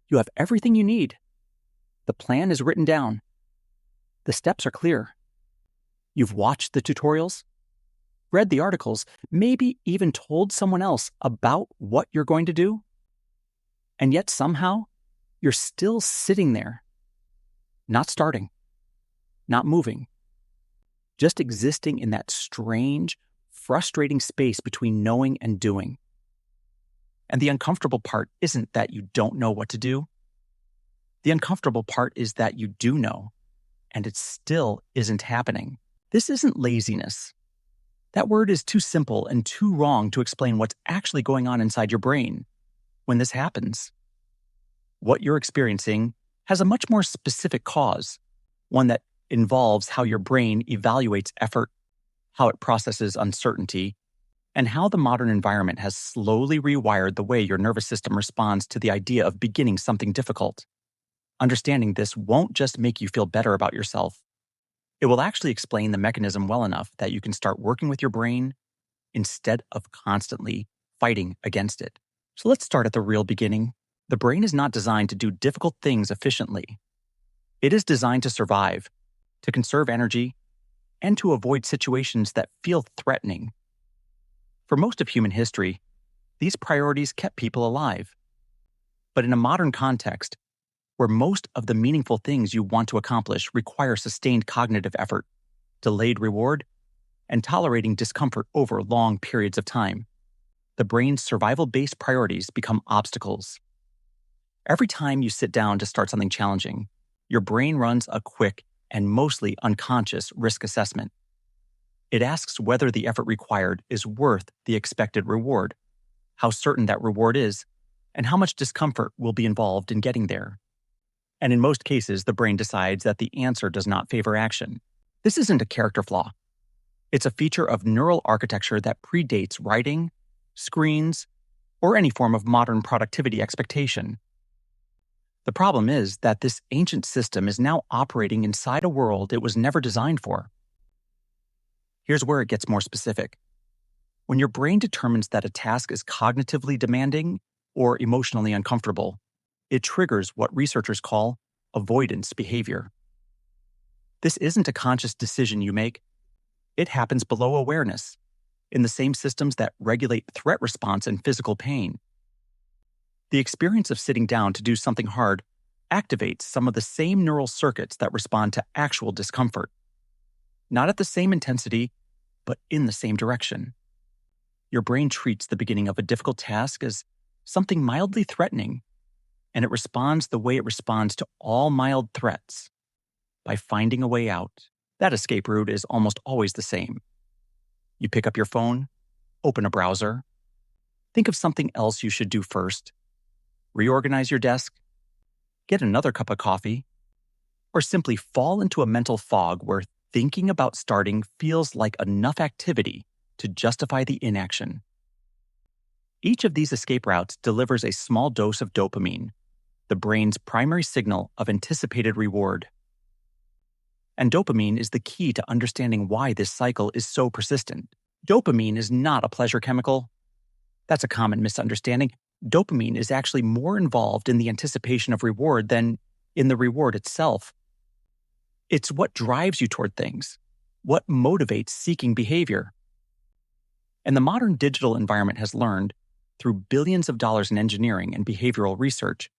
You have everything you need. The plan is written down. The steps are clear. You've watched the tutorials, read the articles, maybe even told someone else about what you're going to do. And yet somehow, you're still sitting there, not starting, not moving, just existing in that strange, frustrating space between knowing and doing. And the uncomfortable part isn't that you don't know what to do. The uncomfortable part is that you do know, and it still isn't happening. This isn't laziness. That word is too simple and too wrong to explain what's actually going on inside your brain when this happens. What you're experiencing has a much more specific cause, one that involves how your brain evaluates effort, how it processes uncertainty, and how the modern environment has slowly rewired the way your nervous system responds to the idea of beginning something difficult. Understanding this won't just make you feel better about yourself. It will actually explain the mechanism well enough that you can start working with your brain instead of constantly fighting against it. So let's start at the real beginning. The brain is not designed to do difficult things efficiently. It is designed to survive, to conserve energy, and to avoid situations that feel threatening. For most of human history, these priorities kept people alive. But in a modern context, where most of the meaningful things you want to accomplish require sustained cognitive effort, delayed reward, and tolerating discomfort over long periods of time, the brain's survival-based priorities become obstacles. Every time you sit down to start something challenging, your brain runs a quick and mostly unconscious risk assessment. It asks whether the effort required is worth the expected reward, how certain that reward is, and how much discomfort will be involved in getting there. And in most cases, the brain decides that the answer does not favor action. This isn't a character flaw. It's a feature of neural architecture that predates writing, screens, or any form of modern productivity expectation. The problem is that this ancient system is now operating inside a world it was never designed for. Here's where it gets more specific. When your brain determines that a task is cognitively demanding or emotionally uncomfortable, it triggers what researchers call avoidance behavior. This isn't a conscious decision you make. It happens below awareness, in the same systems that regulate threat response and physical pain. The experience of sitting down to do something hard activates some of the same neural circuits that respond to actual discomfort. Not at the same intensity, but in the same direction. Your brain treats the beginning of a difficult task as something mildly threatening, and it responds the way it responds to all mild threats, by finding a way out. That escape route is almost always the same. You pick up your phone, open a browser, think of something else you should do first, reorganize your desk, get another cup of coffee, or simply fall into a mental fog where thinking about starting feels like enough activity to justify the inaction. Each of these escape routes delivers a small dose of dopamine, the brain's primary signal of anticipated reward. And dopamine is the key to understanding why this cycle is so persistent. Dopamine is not a pleasure chemical. That's a common misunderstanding. Dopamine is actually more involved in the anticipation of reward than in the reward itself. It's what drives you toward things, what motivates seeking behavior. And the modern digital environment has learned, through billions of dollars in engineering and behavioral research,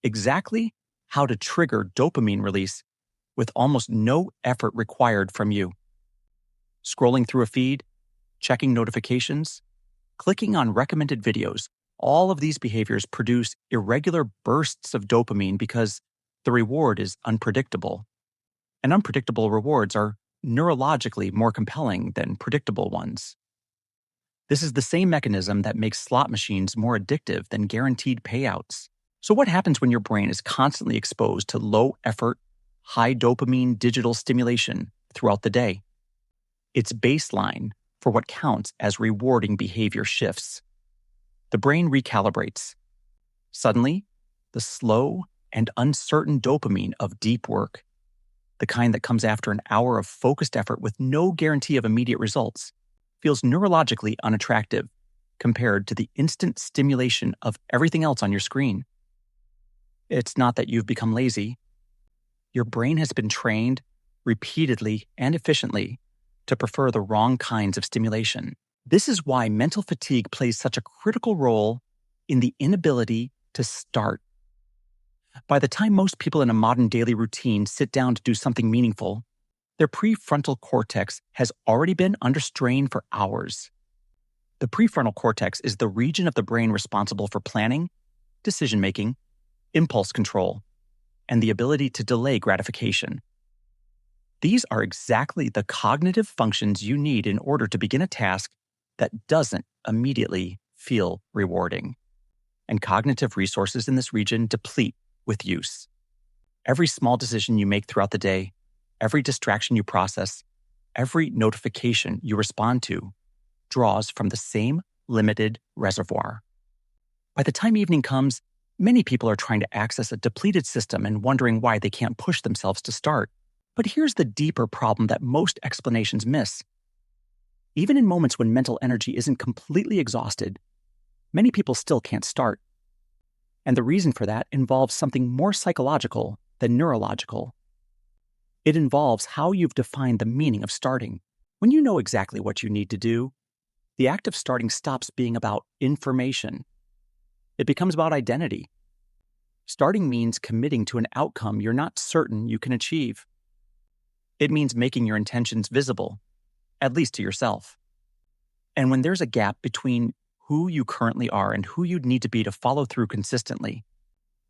exactly how to trigger dopamine release with almost no effort required from you. Scrolling through a feed, checking notifications, clicking on recommended videos, all of these behaviors produce irregular bursts of dopamine because the reward is unpredictable. And unpredictable rewards are neurologically more compelling than predictable ones. This is the same mechanism that makes slot machines more addictive than guaranteed payouts. So what happens when your brain is constantly exposed to low-effort, high-dopamine digital stimulation throughout the day? Its baseline for what counts as rewarding behavior shifts. The brain recalibrates. Suddenly, the slow and uncertain dopamine of deep work, the kind that comes after an hour of focused effort with no guarantee of immediate results, feels neurologically unattractive compared to the instant stimulation of everything else on your screen. It's not that you've become lazy. Your brain has been trained repeatedly and efficiently to prefer the wrong kinds of stimulation. This is why mental fatigue plays such a critical role in the inability to start. By the time most people in a modern daily routine sit down to do something meaningful, their prefrontal cortex has already been under strain for hours. The prefrontal cortex is the region of the brain responsible for planning, decision-making, impulse control, and the ability to delay gratification. These are exactly the cognitive functions you need in order to begin a task that doesn't immediately feel rewarding. And cognitive resources in this region deplete with use. Every small decision you make throughout the day, every distraction you process, every notification you respond to draws from the same limited reservoir. By the time evening comes, many people are trying to access a depleted system and wondering why they can't push themselves to start. But here's the deeper problem that most explanations miss. Even in moments when mental energy isn't completely exhausted, many people still can't start. And the reason for that involves something more psychological than neurological. It involves how you've defined the meaning of starting. When you know exactly what you need to do, the act of starting stops being about information. It becomes about identity. Starting means committing to an outcome you're not certain you can achieve. It means making your intentions visible, at least to yourself. And when there's a gap between who you currently are and who you'd need to be to follow through consistently,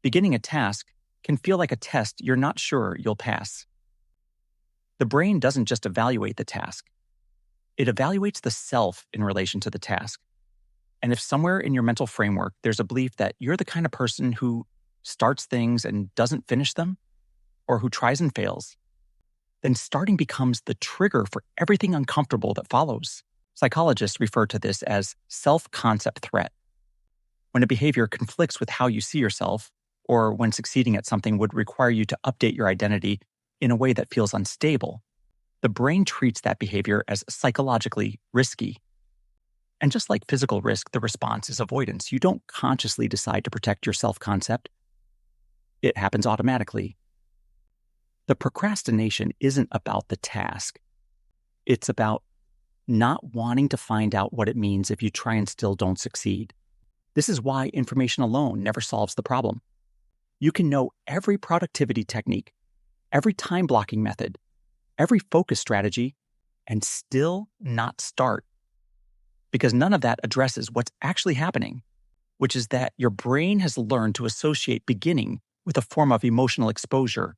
beginning a task can feel like a test you're not sure you'll pass. The brain doesn't just evaluate the task. It evaluates the self in relation to the task. And if somewhere in your mental framework there's a belief that you're the kind of person who starts things and doesn't finish them, or who tries and fails, then starting becomes the trigger for everything uncomfortable that follows. Psychologists refer to this as self-concept threat. When a behavior conflicts with how you see yourself, or when succeeding at something would require you to update your identity in a way that feels unstable, the brain treats that behavior as psychologically risky. And just like physical risk, the response is avoidance. You don't consciously decide to protect your self-concept. It happens automatically. The procrastination isn't about the task. It's about not wanting to find out what it means if you try and still don't succeed. This is why information alone never solves the problem. You can know every productivity technique, every time blocking method, every focus strategy, and still not start. Because none of that addresses what's actually happening, which is that your brain has learned to associate beginning with a form of emotional exposure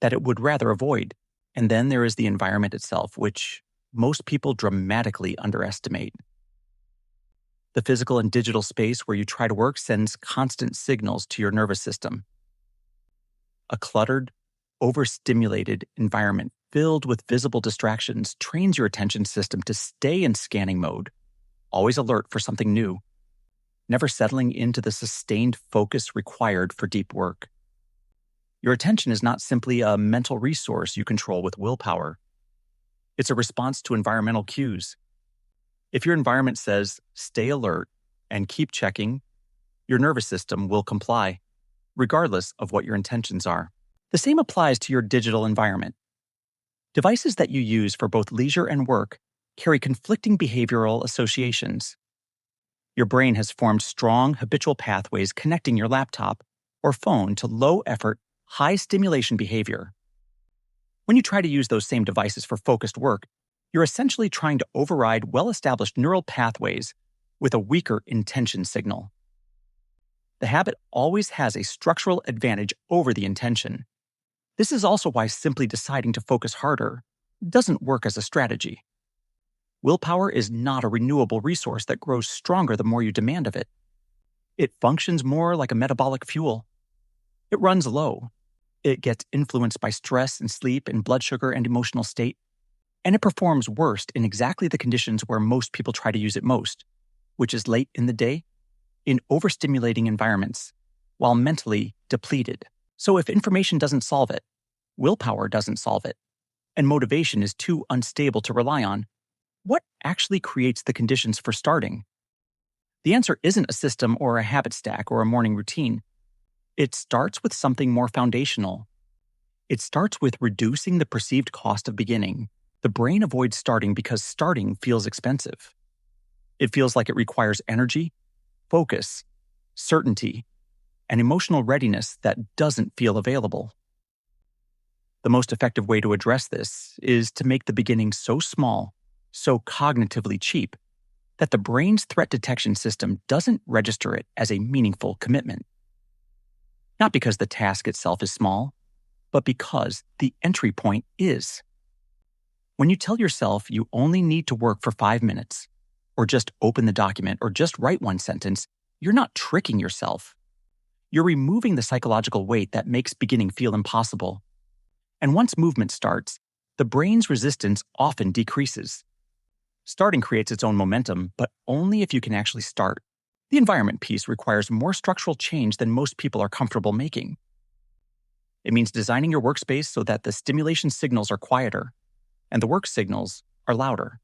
that it would rather avoid. And then there is the environment itself, which most people dramatically underestimate. The physical and digital space where you try to work sends constant signals to your nervous system. A cluttered, overstimulated environment filled with visible distractions trains your attention system to stay in scanning mode, always alert for something new, never settling into the sustained focus required for deep work. Your attention is not simply a mental resource you control with willpower. It's a response to environmental cues. If your environment says, stay alert and keep checking, your nervous system will comply, regardless of what your intentions are. The same applies to your digital environment. Devices that you use for both leisure and work carry conflicting behavioral associations. Your brain has formed strong habitual pathways connecting your laptop or phone to low-effort, high-stimulation behavior. When you try to use those same devices for focused work, you're essentially trying to override well-established neural pathways with a weaker intention signal. The habit always has a structural advantage over the intention. This is also why simply deciding to focus harder doesn't work as a strategy. Willpower is not a renewable resource that grows stronger the more you demand of it. It functions more like a metabolic fuel. It runs low. It gets influenced by stress and sleep and blood sugar and emotional state. And it performs worst in exactly the conditions where most people try to use it most, which is late in the day, in overstimulating environments, while mentally depleted. So if information doesn't solve it, willpower doesn't solve it, and motivation is too unstable to rely on, what actually creates the conditions for starting? The answer isn't a system or a habit stack or a morning routine. It starts with something more foundational. It starts with reducing the perceived cost of beginning. The brain avoids starting because starting feels expensive. It feels like it requires energy, focus, certainty, and emotional readiness that doesn't feel available. The most effective way to address this is to make the beginning so small, so cognitively cheap, that the brain's threat detection system doesn't register it as a meaningful commitment. Not because the task itself is small, but because the entry point is. When you tell yourself you only need to work for 5 minutes, or just open the document, or just write one sentence, you're not tricking yourself. You're removing the psychological weight that makes beginning feel impossible. And once movement starts, the brain's resistance often decreases. Starting creates its own momentum, but only if you can actually start. The environment piece requires more structural change than most people are comfortable making. It means designing your workspace so that the stimulation signals are quieter and the work signals are louder.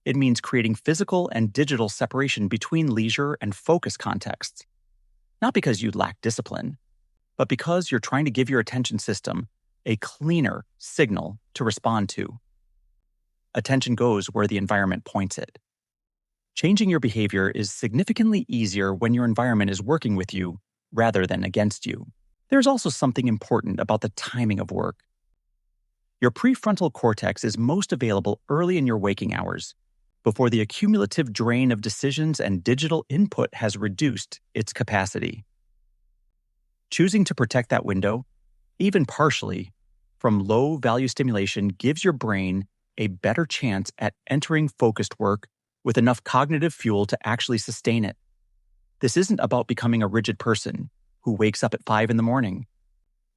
It means creating physical and digital separation between leisure and focus contexts. Not because you lack discipline, but because you're trying to give your attention system a cleaner signal to respond to. Attention goes where the environment points it. Changing your behavior is significantly easier when your environment is working with you rather than against you. There's also something important about the timing of work. Your prefrontal cortex is most available early in your waking hours, before the accumulative drain of decisions and digital input has reduced its capacity. Choosing to protect that window, even partially, from low-value stimulation gives your brain a better chance at entering focused work with enough cognitive fuel to actually sustain it. This isn't about becoming a rigid person who wakes up at 5 in the morning.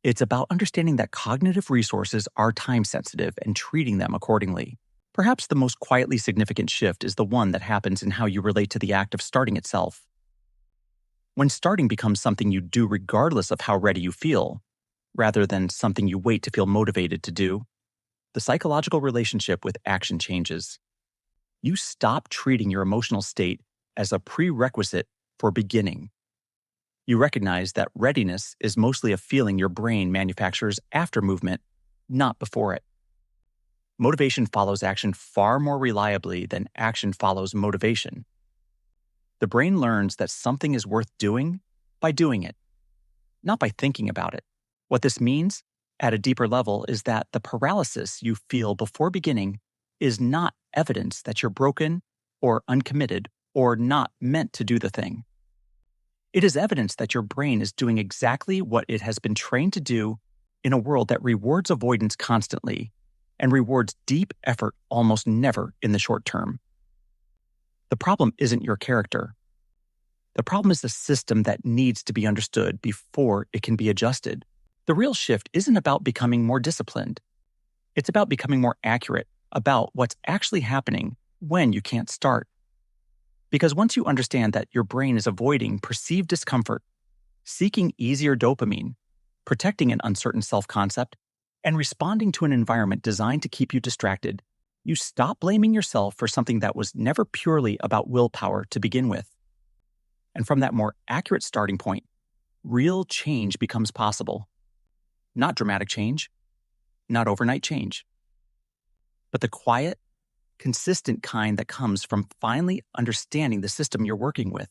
It's about understanding that cognitive resources are time-sensitive and treating them accordingly. Perhaps the most quietly significant shift is the one that happens in how you relate to the act of starting itself. When starting becomes something you do regardless of how ready you feel, rather than something you wait to feel motivated to do, the psychological relationship with action changes. You stop treating your emotional state as a prerequisite for beginning. You recognize that readiness is mostly a feeling your brain manufactures after movement, not before it. Motivation follows action far more reliably than action follows motivation. The brain learns that something is worth doing by doing it, not by thinking about it. What this means, at a deeper level, is that the paralysis you feel before beginning is not evidence that you're broken or uncommitted or not meant to do the thing. It is evidence that your brain is doing exactly what it has been trained to do in a world that rewards avoidance constantly and rewards deep effort almost never in the short term. The problem isn't your character. The problem is the system that needs to be understood before it can be adjusted. The real shift isn't about becoming more disciplined. It's about becoming more accurate about what's actually happening when you can't start. Because once you understand that your brain is avoiding perceived discomfort, seeking easier dopamine, protecting an uncertain self-concept, and responding to an environment designed to keep you distracted, you stop blaming yourself for something that was never purely about willpower to begin with. And from that more accurate starting point, real change becomes possible. Not dramatic change, not overnight change, but the quiet, consistent kind that comes from finally understanding the system you're working with.